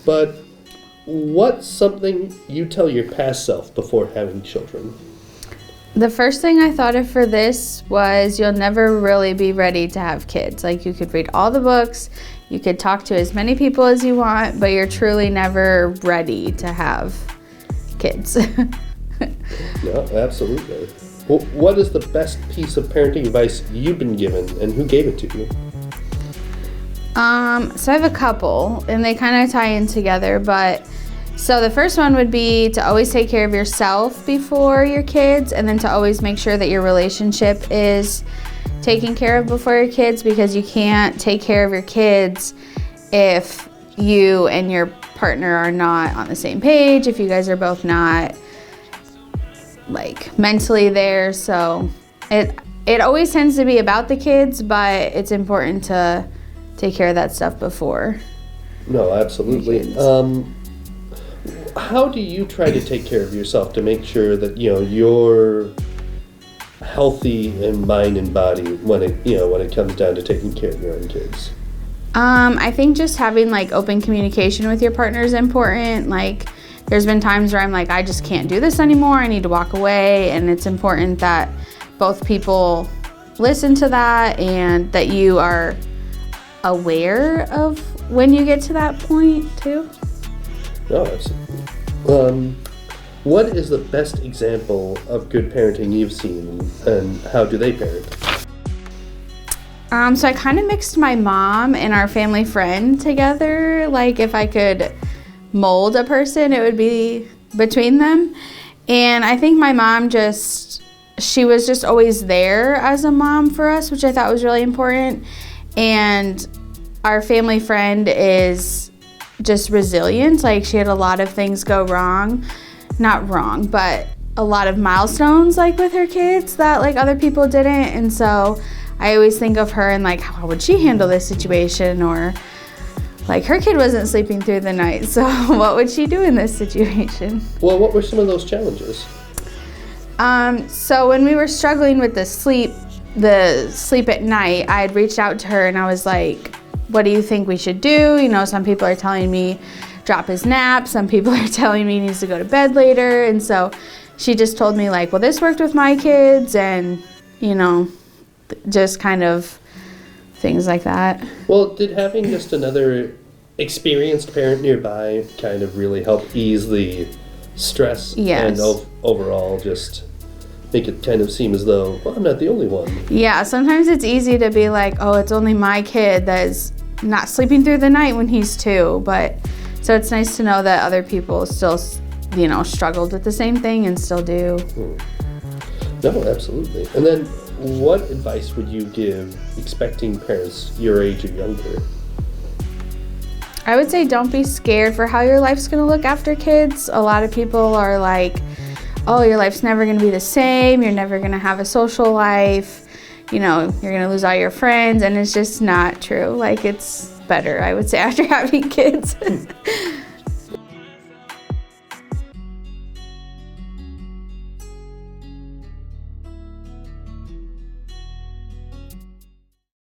But what's something you tell your past self before having children? The first thing I thought of for this was you'll never really be ready to have kids. Like, you could read all the books, you could talk to as many people as you want, but you're truly never ready to have kids. No, absolutely. Well, what is the best piece of parenting advice you've been given, and who gave it to you? So I have a couple, and they kind of tie in together, but so the first one would be to always take care of yourself before your kids, and then to always make sure that your relationship is taken care of before your kids, because you can't take care of your kids if you and your partner are not on the same page, if you guys are both not like mentally there. So it always tends to be about the kids, but it's important to take care of that stuff before. No, absolutely. How do you try to take care of yourself to make sure that you're healthy in mind and body when it comes down to taking care of your own kids? I think just having like open communication with your partner is important. Like, there's been times where I'm like, I just can't do this anymore, I need to walk away, and it's important that both people listen to that and that you are aware of when you get to that point too. No, absolutely. What is the best example of good parenting you've seen, and how do they parent? So I kind of mixed my mom and our family friend together. Like, if I could mold a person, it would be between them. And I think my mom she was just always there as a mom for us, which I thought was really important. And our family friend is just resilient. Like, she had a lot of things go wrong. Not wrong, but a lot of milestones, like, with her kids that, like, other people didn't. And so I always think of her and, like, how would she handle this situation? Or, like, her kid wasn't sleeping through the night, so what would she do in this situation? Well, what were some of those challenges? So when we were struggling with the sleep at night, I had reached out to her and I was like, what do you think we should do? Some people are telling me drop his nap. Some people are telling me he needs to go to bed later. And so she just told me, like, well, this worked with my kids, and, just kind of things like that. Well, did having just another experienced parent nearby kind of really help ease the stress? Yes. And overall just make it kind of seem as though, well, I'm not the only one. Yeah, sometimes it's easy to be like, oh, it's only my kid that is not sleeping through the night when he's 2. But so it's nice to know that other people still, struggled with the same thing and still do. No, absolutely. And then what advice would you give expecting parents your age or younger? I would say don't be scared for how your life's going to look after kids. A lot of people are like, oh, your life's never going to be the same. You're never going to have a social life. You're going to lose all your friends. And it's just not true. Like, it's better, I would say, after having kids.